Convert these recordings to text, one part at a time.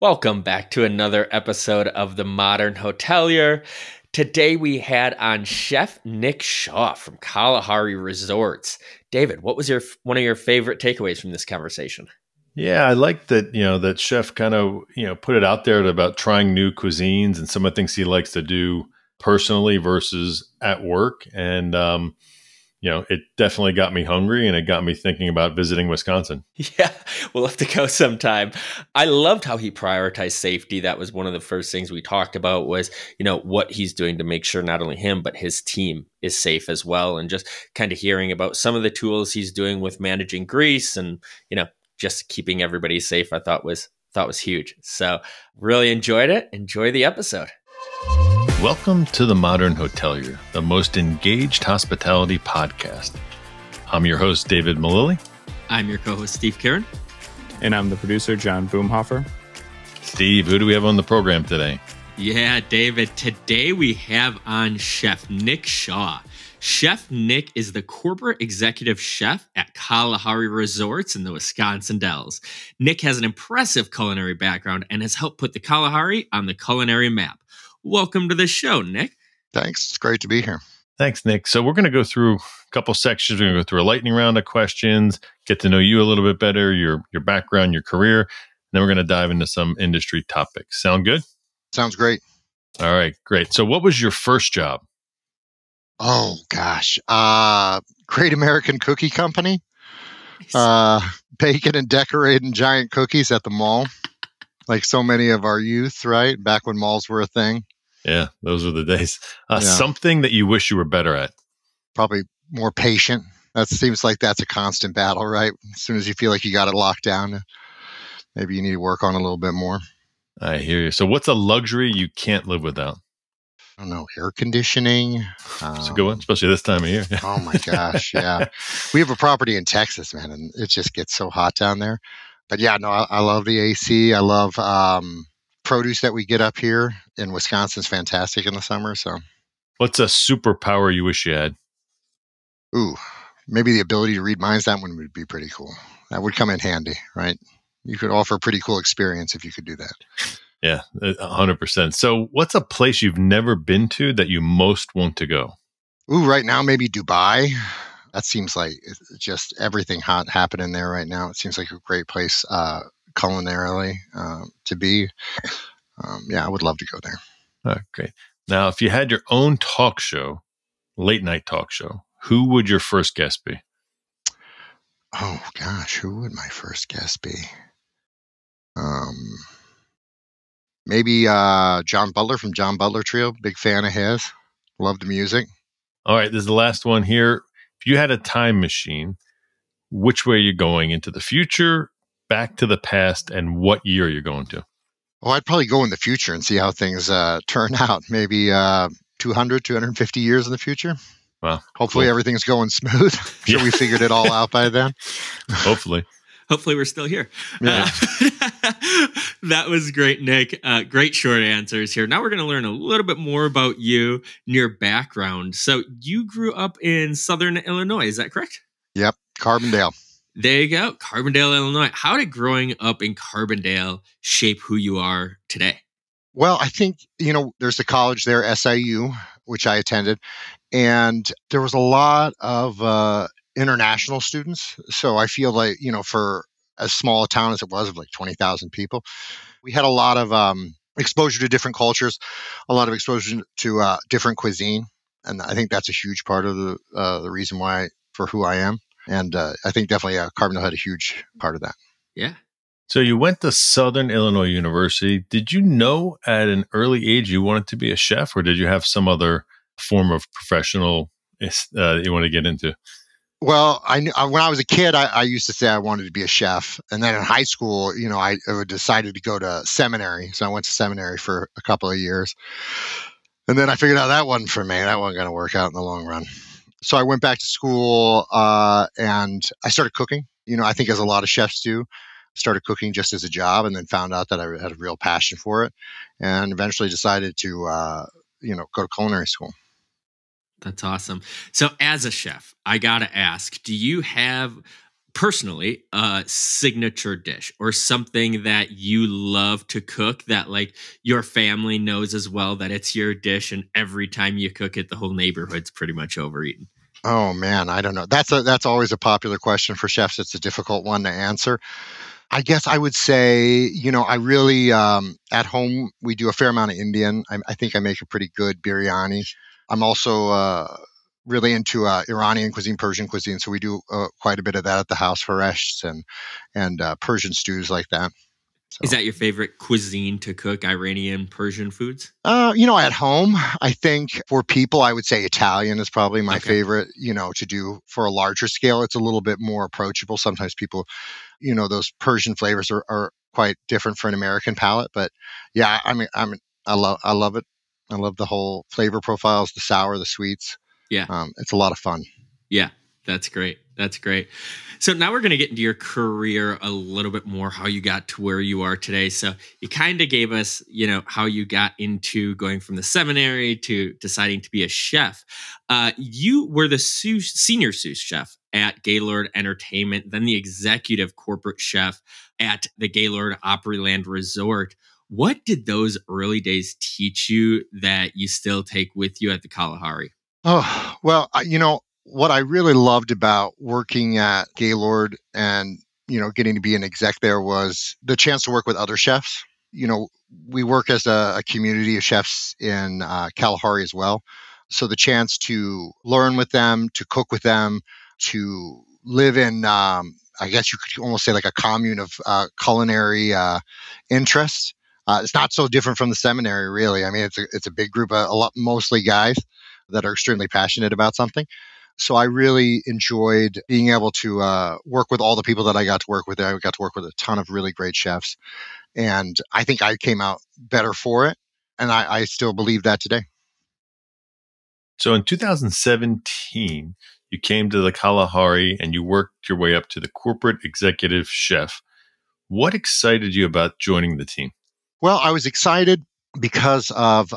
Welcome back to another episode of the Modern Hotelier. Today we had on Chef Nick Shaw from Kalahari Resorts. David, what was one of your favorite takeaways from this conversation? Yeah, I like that, that chef kind of, put it out there about trying new cuisines and some of the things he likes to do personally versus at work. And, it definitely got me hungry and it got me thinking about visiting Wisconsin. Yeah, we'll have to go sometime. I loved how he prioritized safety. That was one of the first things we talked about was, what he's doing to make sure not only him, but his team is safe as well. And just kind of hearing about some of the tools he's doing with managing grease and, just keeping everybody safe, I thought was huge. So really enjoyed it. Enjoy the episode. Welcome to the Modern Hotelier, the most engaged hospitality podcast. I'm your host, David Millili. I'm your co-host, Steve Carran. And I'm the producer, John Boomhofer. Steve, who do we have on the program today? Yeah, David, today we have on Chef Nick Shaw. Chef Nick is the corporate executive chef at Kalahari Resorts in the Wisconsin Dells. Nick has an impressive culinary background and has helped put the Kalahari on the culinary map. Welcome to the show, Nick. Thanks. It's great to be here. Thanks, Nick. So we're going to go through a couple sections. We're going to go through a lightning round of questions, get to know you a little bit better, your background, your career. And then we're going to dive into some industry topics. Sound good? Sounds great. All right, great. So what was your first job? Oh, gosh. Great American Cookie Company. Baking and decorating giant cookies at the mall. Like so many of our youth, right? Back when malls were a thing. Yeah, those were the days. Something that you wish you were better at? Probably more patient. That seems like that's a constant battle, right? As soon as you feel like you got it locked down, maybe you need to work on a little bit more. I hear you. So what's a luxury you can't live without? I don't know, air conditioning. It's a good one, especially this time of year. Oh my gosh, yeah. We have a property in Texas, man, and it just gets so hot down there. But yeah, no, I love the AC. I love produce that we get up here in Wisconsin is fantastic in the summer. So, what's a superpower you wish you had? Ooh, maybe the ability to read minds. That one would be pretty cool. That would come in handy, right? You could offer a pretty cool experience if you could do that. Yeah, 100%. So what's a place you've never been to that you most want to go? Ooh, right now, maybe Dubai. That seems like just everything hot happening there right now. It seems like a great place culinarily to be. Yeah, I would love to go there. All right, great. Now, if you had your own talk show, late night talk show, who would your first guest be? Oh, gosh, who would my first guest be? Maybe John Butler from John Butler Trio. Big fan of his. Love the music. All right, this is the last one here. If you had a time machine, which way are you going? Into the future, back to the past, and what year you're going to? Oh, I'd probably go in the future and see how things turn out. Maybe 200, 250 years in the future. Wow. Hopefully cool. Everything's going smooth. I'm sure we figured it all out by then. Hopefully. Hopefully we're still here. Yeah. That was great, Nick. Great short answers here. Now we're going to learn a little bit more about you and your background. So you grew up in Southern Illinois, is that correct? Yep. Carbondale. There you go. Carbondale, Illinois. How did growing up in Carbondale shape who you are today? Well, I think, there's a college there, SIU, which I attended, and there was a lot of international students. So I feel like, for as small a town as it was of like 20,000 people, we had a lot of exposure to different cultures, a lot of exposure to different cuisine. And I think that's a huge part of the reason why for who I am. And I think definitely Carbondale had a huge part of that. Yeah. So you went to Southern Illinois University. Did you know at an early age you wanted to be a chef, or did you have some other form of professional that you want to get into? Well, when I was a kid, I used to say I wanted to be a chef. And then in high school, I decided to go to seminary. So I went to seminary for a couple of years. And then I figured out that wasn't for me. That wasn't going to work out in the long run. So I went back to school and I started cooking. I think as a lot of chefs do, started cooking just as a job and then found out that I had a real passion for it and eventually decided to, go to culinary school. That's awesome. So as a chef, I got to ask, do you have personally, a signature dish or something that you love to cook that like your family knows as well that it's your dish, and every time you cook it, the whole neighborhood's pretty much overeaten? Oh man, I don't know. That's always a popular question for chefs. It's a difficult one to answer. I guess I would say, I really at home we do a fair amount of Indian. I think I make a pretty good biryani. I'm also really into Iranian cuisine, Persian cuisine, so we do quite a bit of that at the house, haresh and Persian stews like that. So, Is that your favorite cuisine to cook, Iranian, Persian foods? at home, I think for people, I would say Italian is probably my Okay. favorite, to do for a larger scale. It's a little bit more approachable. Sometimes people, those Persian flavors are quite different for an American palate. But yeah, I love it. I love the whole flavor profiles, the sour, the sweets. Yeah. It's a lot of fun. Yeah, that's great. That's great. So now we're going to get into your career a little bit more, how you got to where you are today. So you kind of gave us, how you got into going from the seminary to deciding to be a chef. You were the senior sous chef at Gaylord Entertainment, then the executive corporate chef at the Gaylord Opryland Resort. What did those early days teach you that you still take with you at the Kalahari? Oh, well, what I really loved about working at Gaylord and, getting to be an exec there was the chance to work with other chefs. We work as a community of chefs in Kalahari as well. So the chance to learn with them, to cook with them, to live in, I guess you could almost say like a commune of culinary interests. It's not so different from the seminary, really. I mean, it's a big group, mostly guys that are extremely passionate about something. So I really enjoyed being able to work with all the people that I got to work with. I got to work with a ton of really great chefs. And I think I came out better for it. And I still believe that today. So in 2017, you came to the Kalahari and you worked your way up to the corporate executive chef. What excited you about joining the team? Well, I was excited because of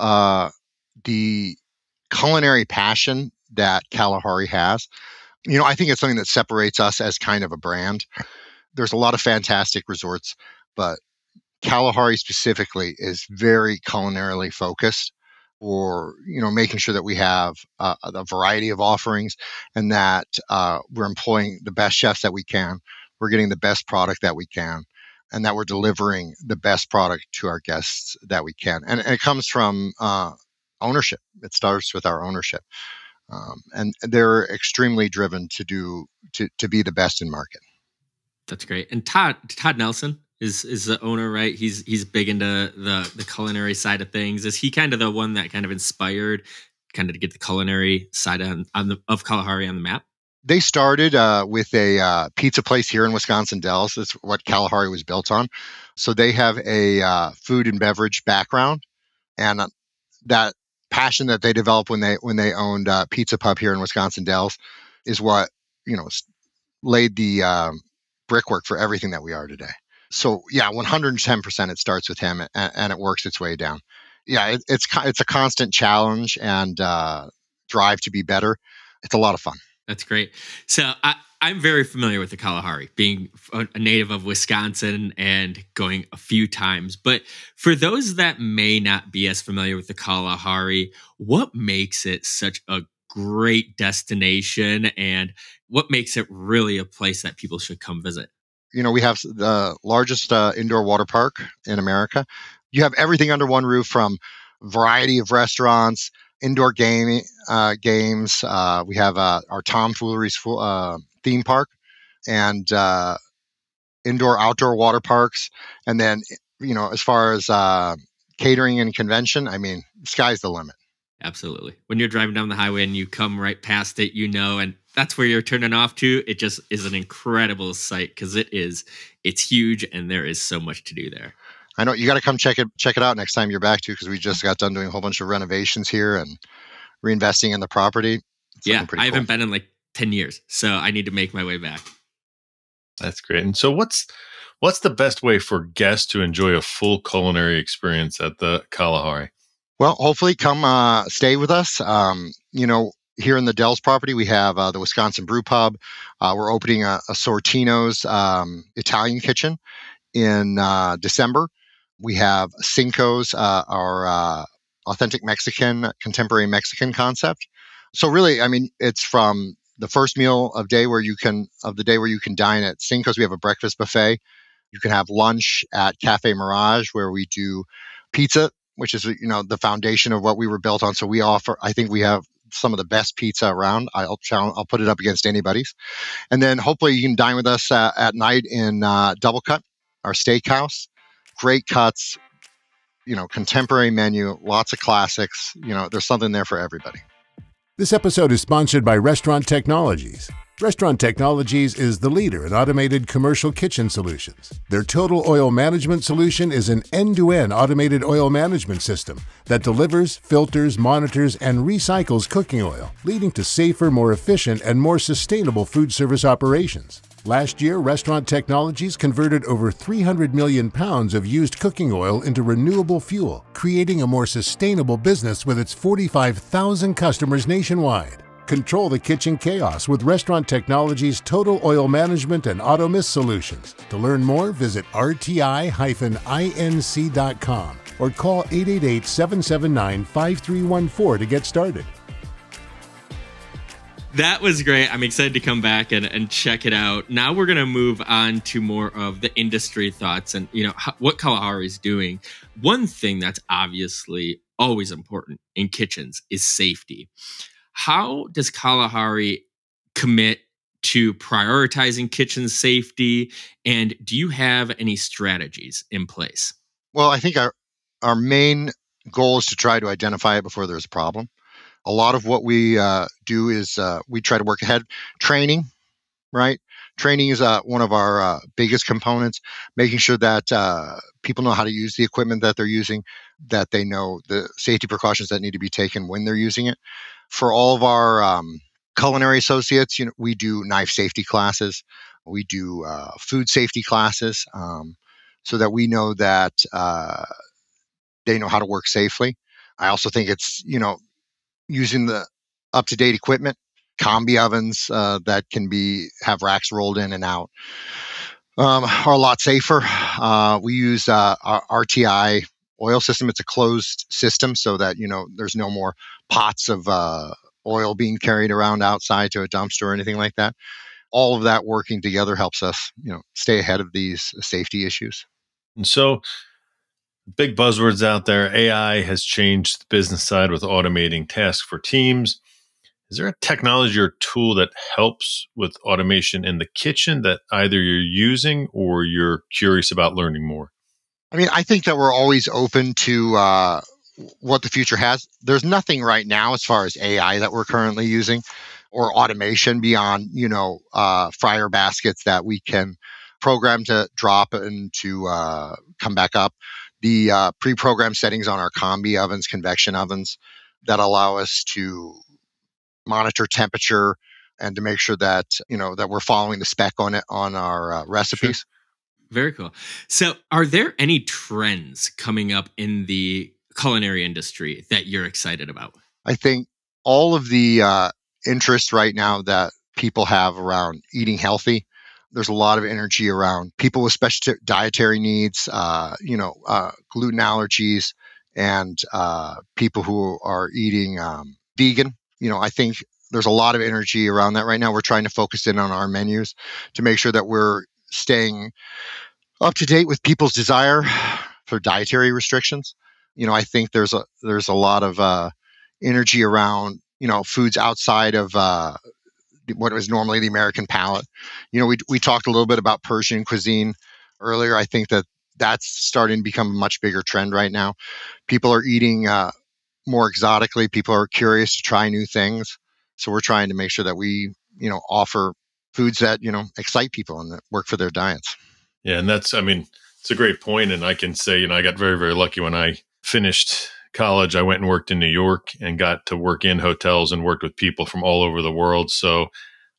the culinary passion that Kalahari has. I think it's something that separates us as kind of a brand. There's a lot of fantastic resorts, but Kalahari specifically is very culinarily focused, or making sure that we have a variety of offerings, and that we're employing the best chefs that we can, we're getting the best product that we can, and that we're delivering the best product to our guests that we can. And it comes from ownership. It starts with our ownership. And they're extremely driven to be the best in market. That's great. And Todd Nelson is the owner, right? He's big into the culinary side of things. Is he kind of the one that kind of inspired kind of to get the culinary side of Kalahari on the map? They started with a pizza place here in Wisconsin Dells. That's what Kalahari was built on. So they have a food and beverage background, and that passion that they developed when they owned Pizza Pub here in Wisconsin Dells is what laid the brickwork for everything that we are today. So yeah, 110% it starts with him, and it works its way down. Yeah, it's a constant challenge and drive to be better. It's a lot of fun. That's great. So I'm very familiar with the Kalahari, being a native of Wisconsin and going a few times. But for those that may not be as familiar with the Kalahari, what makes it such a great destination, and what makes it really a place that people should come visit? We have the largest indoor water park in America. You have everything under one roof, from variety of restaurants, indoor games. We have our Tomfoolery's theme park, and indoor outdoor water parks. And then, as far as catering and convention, I mean, sky's the limit. Absolutely. When you're driving down the highway and you come right past it, and that's where you're turning off to, it just is an incredible sight, because it's huge and there is so much to do there. I know you got to come check it out next time you're back too, because we just got done doing a whole bunch of renovations here and reinvesting in the property. Yeah, I haven't been in like 10 years, so I need to make my way back. That's great. And so what's the best way for guests to enjoy a full culinary experience at the Kalahari? Well, hopefully come stay with us. here in the Dells property, we have the Wisconsin Brew Pub. We're opening a Sortino's Italian kitchen in December. We have Cinco's, our authentic Mexican, contemporary Mexican concept. So really, I mean, it's from the first meal of the day where you can dine at Cinco's. We have a breakfast buffet. You can have lunch at Cafe Mirage, where we do pizza, which is the foundation of what we were built on. So we offer, I think we have some of the best pizza around. I'll put it up against anybody's. And then hopefully you can dine with us at night in Double Cut, our steakhouse. Great cuts, contemporary menu, lots of classics. There's something there for everybody. This episode is sponsored by Restaurant Technologies. Restaurant Technologies is the leader in automated commercial kitchen solutions. Their total oil management solution is an end-to-end automated oil management system that delivers, filters, monitors, and recycles cooking oil, leading to safer, more efficient, and more sustainable food service operations. Last year, Restaurant Technologies converted over 300 million pounds of used cooking oil into renewable fuel, creating a more sustainable business with its 45,000 customers nationwide. Control the kitchen chaos with Restaurant Technologies' total oil management and auto mist solutions. To learn more, visit rti-inc.com or call 888-779-5314 to get started. That was great. I'm excited to come back and check it out. Now we're going to move on to more of the industry thoughts and, what Kalahari is doing. One thing that's obviously always important in kitchens is safety. How does Kalahari commit to prioritizing kitchen safety? And do you have any strategies in place? Well, I think our main goal is to try to identify it before there's a problem. A lot of what we do is we try to work ahead. Training, right? Training is one of our biggest components, making sure that people know how to use the equipment that they're using, that they know the safety precautions that need to be taken when they're using it. For all of our culinary associates, we do knife safety classes. We do food safety classes so that we know that they know how to work safely. I also think it's, using the up-to-date equipment, combi ovens that can have racks rolled in and out are a lot safer. We use our RTI oil system. It's a closed system so that, there's no more pots of oil being carried around outside to a dumpster or anything like that. All of that working together helps us, stay ahead of these safety issues. And so, big buzzwords out there. AI has changed the business side with automating tasks for teams. Is there a technology or tool that helps with automation in the kitchen that either you're using or you're curious about learning more? I mean, I think that we're always open to what the future has. There's nothing right now as far as AI that we're currently using or automation beyond, fryer baskets that we can program to drop and to come back up. The pre-programmed settings on our combi ovens, convection ovens that allow us to monitor temperature and to make sure that, that we're following the spec on it on our recipes. Sure. Very cool. So are there any trends coming up in the culinary industry that you're excited about? I think all of the interest right now that people have around eating healthy, there's a lot of energy around people with special dietary needs, gluten allergies, and people who are eating vegan. I think there's a lot of energy around that right now. We're trying to focus in on our menus to make sure that we're staying up to date with people's desire for dietary restrictions. I think there's a lot of energy around, foods outside of what was normally the American palate. We talked a little bit about Persian cuisine earlier. I think that that's starting to become a much bigger trend right now. People are eating more exotically. People are curious to try new things. So we're trying to make sure that we, offer foods that, excite people and that work for their diets. Yeah. And it's a great point. And I can say, I got very, very lucky when I finished college. I went and worked in New York and got to work in hotels and worked with people from all over the world. So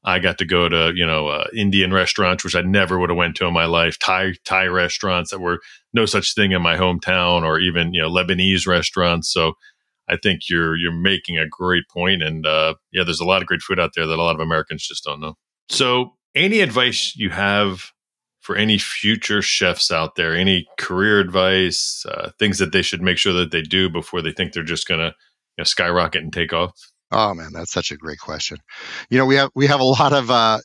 I got to go to, Indian restaurants, which I never would have went to in my life, Thai restaurants that were no such thing in my hometown, or even, Lebanese restaurants. So I think you're making a great point. And yeah, there's a lot of great food out there that a lot of Americans just don't know. So any advice you have for any future chefs out there, any career advice, things that they should make sure that they do before they think they're just going to skyrocket and take off? Oh man, that's such a great question. We have a lot of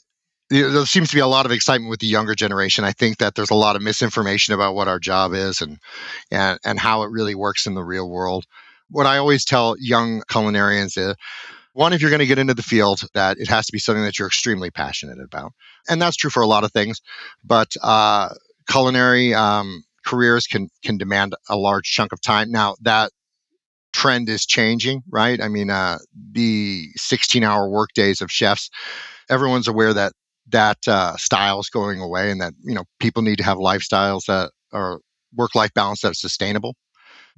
there seems to be a lot of excitement with the younger generation. I think that there's a lot of misinformation about what our job is and how it really works in the real world. What I always tell young culinarians is, one, if you're going to get into the field, that it has to be something that you're extremely passionate about. And that's true for a lot of things. But culinary careers can demand a large chunk of time. Now, that trend is changing, right? I mean, the 16-hour work days of chefs, everyone's aware that style is going away, and that people need to have lifestyles that are work-life balance that's sustainable.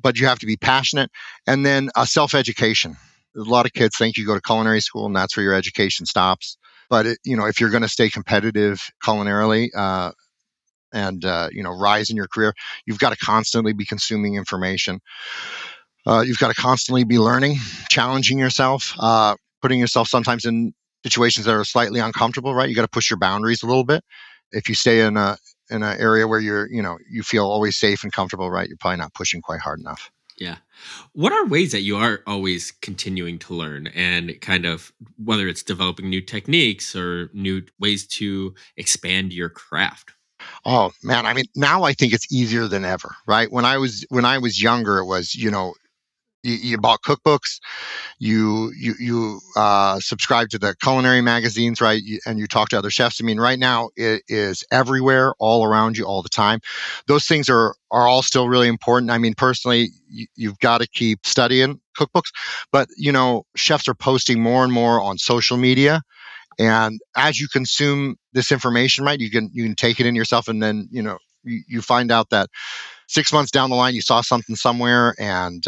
But you have to be passionate, and then self-education. A lot of kids think you go to culinary school and that's where your education stops. But if you're going to stay competitive culinarily and rise in your career, you've got to constantly be consuming information. You've got to constantly be learning, challenging yourself, putting yourself sometimes in situations that are slightly uncomfortable. Right, you got to push your boundaries a little bit. If you stay in an area where you feel always safe and comfortable, right, you're probably not pushing quite hard enough. Yeah. What are ways that you are always continuing to learn, and kind of whether it's developing new techniques or new ways to expand your craft? Oh man, I mean, now I think it's easier than ever, right? When I was younger, it was, you bought cookbooks, you subscribe to the culinary magazines, right? And you talk to other chefs. I mean, right now it is everywhere, all around you, all the time. Those things are all still really important. I mean, personally, you've got to keep studying cookbooks, but chefs are posting more and more on social media. And as you consume this information, right, you can take it in yourself, and then you find out that 6 months down the line you saw something somewhere, and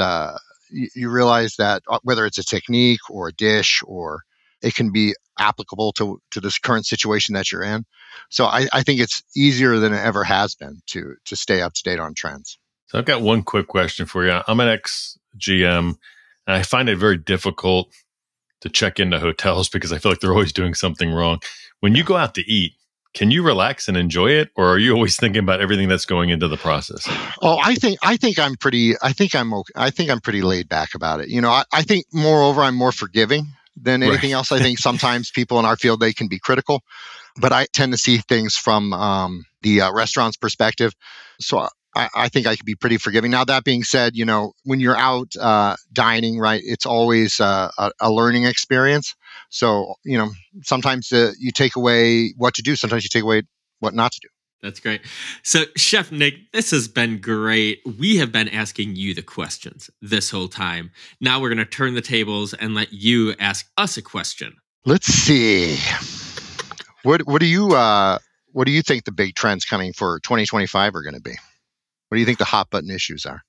you realize that whether it's a technique or a dish, or it can be applicable to this current situation that you're in. So I think it's easier than it ever has been to stay up to date on trends. So I've got one quick question for you. I'm an ex-GM, and I find it very difficult to check into hotels because I feel like they're always doing something wrong. When you go out to eat, can you relax and enjoy it, or are you always thinking about everything that's going into the process? Oh, I think I'm pretty laid back about it. I think moreover, I'm more forgiving than anything else. I think sometimes people in our field, they can be critical, but I tend to see things from the restaurant's perspective. So I think I could be pretty forgiving. Now, that being said, when you're out dining, right, it's always a learning experience. So, sometimes you take away what to do. Sometimes you take away what not to do. That's great. So, Chef Nick, this has been great. We have been asking you the questions this whole time. Now we're going to turn the tables and let you ask us a question. Let's see. What do you think the big trends coming for 2025 are going to be? What do you think the hot button issues are?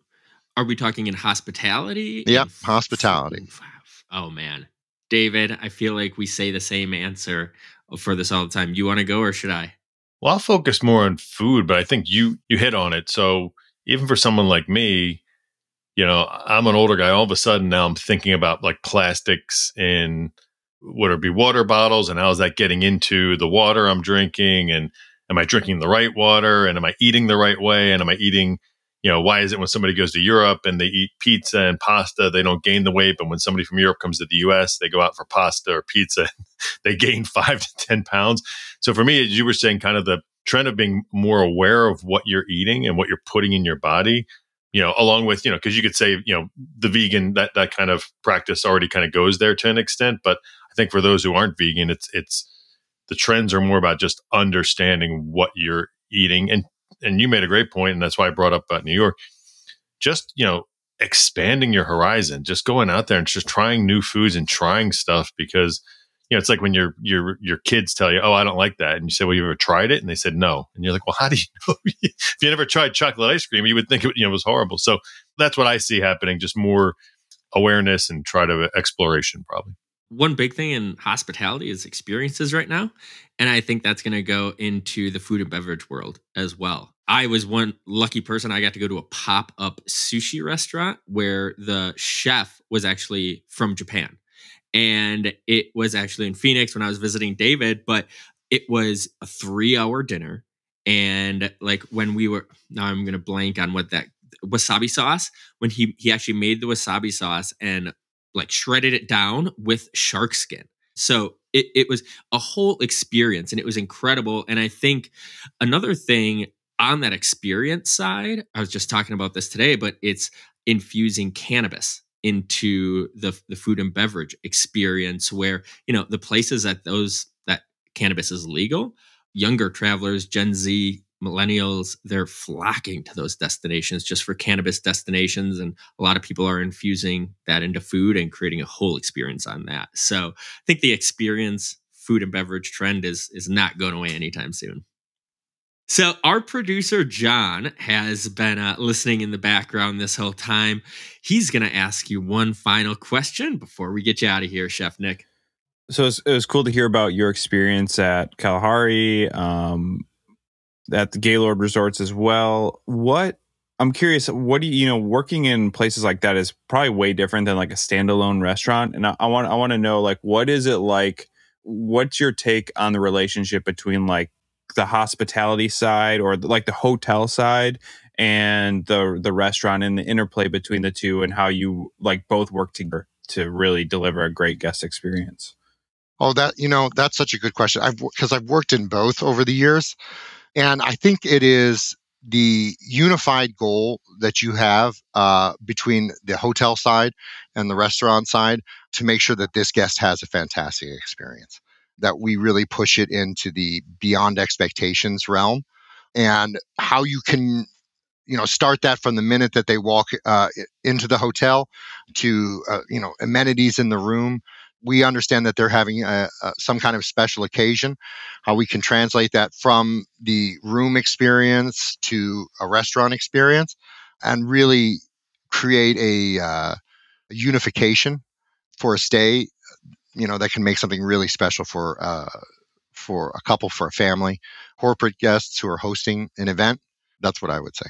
Are we talking in hospitality? Yep, hospitality. Oh, man. David, I feel like we say the same answer for this all the time. You want to go, or should I? Well, I'll focus more on food, but I think you hit on it. So even for someone like me, I'm an older guy. All of a sudden now I'm thinking about like plastics in whether it be water bottles, and how is that getting into the water I'm drinking, and am I drinking the right water, and am I eating the right way, and am I eating, why is it when somebody goes to Europe and they eat pizza and pasta, they don't gain the weight, but when somebody from Europe comes to the US, they go out for pasta or pizza, they gain 5 to 10 pounds. So for me, as you were saying, kind of the trend of being more aware of what you're eating and what you're putting in your body, along with, because you could say, the vegan, that kind of practice already kind of goes there to an extent. But I think for those who aren't vegan, it's the trends are more about just understanding what you're eating. And you made a great point, and that's why I brought up about New York. Just, expanding your horizon, just going out there and just trying new foods and trying stuff, because, it's like when your kids tell you, oh, I don't like that. And you say, well, you ever tried it? And they said, no. And you're like, well, how do you know? If you never tried chocolate ice cream, you would think it was horrible. So that's what I see happening. Just more awareness and exploration, probably. one big thing in hospitality is experiences right now. And I think that's going to go into the food and beverage world as well. I was one lucky person. I got to go to a pop-up sushi restaurant where the chef was actually from Japan. And it was actually in Phoenix when I was visiting David, but it was a 3-hour dinner. And like when we were, now I'm going to blank on what that wasabi sauce, when he actually made the wasabi sauce and like shredded it down with shark skin. So it was a whole experience and it was incredible. And I think another thing on that experience side, I was just talking about this today, but it's infusing cannabis into the food and beverage experience where, you know, the places that cannabis is legal, younger travelers, Gen Z, millennials, they're flocking to those destinations just for cannabis destinations. And a lot of people are infusing that into food and creating a whole experience on that. So I think the experience food and beverage trend is not going away anytime soon. So our producer, John, has been listening in the background this whole time. He's going to ask you one final question before we get you out of here, Chef Nick. So it was cool to hear about your experience at Kalahari, at the Gaylord Resorts as well. I'm curious, what do you know, working in places like that is probably way different than like a standalone restaurant. And I want to know, like, what is it like? What's your take on the relationship between like the hospitality side or like the hotel side and the restaurant and the interplay between the two and how you like both work together to really deliver a great guest experience? Oh, that's such a good question. Because I've worked in both over the years. And I think it is the unified goal that you have between the hotel side and the restaurant side to make sure that this guest has a fantastic experience, that we really push it into the beyond expectations realm, and how you can, start that from the minute that they walk into the hotel to, amenities in the room. We understand that they're having some kind of special occasion, how we can translate that from the room experience to a restaurant experience and really create a unification for a stay, that can make something really special for a couple, for a family, corporate guests who are hosting an event. That's what I would say.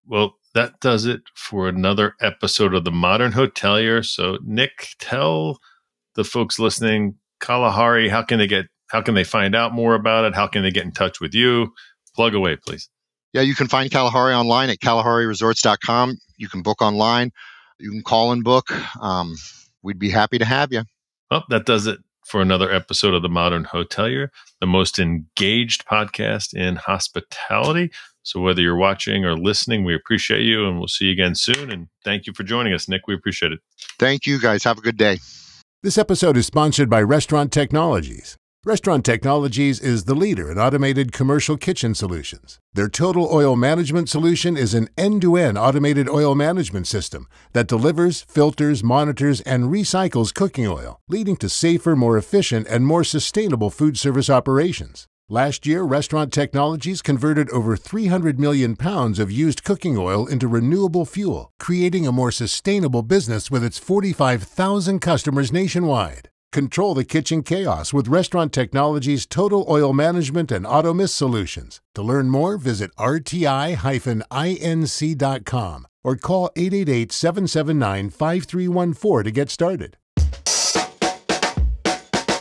Well, that does it for another episode of the Modern Hotelier. So, Nick, tell the folks listening, Kalahari, how can they find out more about it? How can they get in touch with you? Plug away, please. Yeah, you can find Kalahari online at kalahariresorts.com. You can book online. You can call and book. We'd be happy to have you. Well, that does it for another episode of the Modern Hotelier, the most engaged podcast in hospitality. So whether you're watching or listening, we appreciate you, and we'll see you again soon. And thank you for joining us, Nick. We appreciate it. Thank you, guys. Have a good day. This episode is sponsored by Restaurant Technologies. Restaurant Technologies is the leader in automated commercial kitchen solutions. Their total oil management solution is an end-to-end automated oil management system that delivers, filters, monitors, and recycles cooking oil, leading to safer, more efficient, and more sustainable food service operations. Last year, Restaurant Technologies converted over 300 million pounds of used cooking oil into renewable fuel, creating a more sustainable business with its 45,000 customers nationwide. Control the kitchen chaos with Restaurant Technologies' total oil management and auto mist solutions. To learn more, visit rti-inc.com or call 888-779-5314 to get started.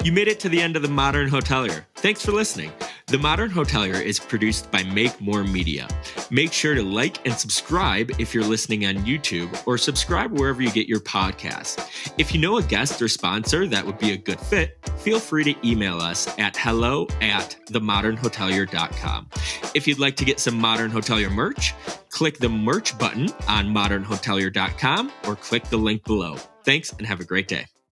You made it to the end of the Modern Hotelier. Thanks for listening. The Modern Hotelier is produced by Make More Media. Make sure to like and subscribe if you're listening on YouTube, or subscribe wherever you get your podcasts. If you know a guest or sponsor that would be a good fit, feel free to email us at hello@themodernhotelier.com. If you'd like to get some Modern Hotelier merch, click the merch button on modernhotelier.com or click the link below. Thanks and have a great day.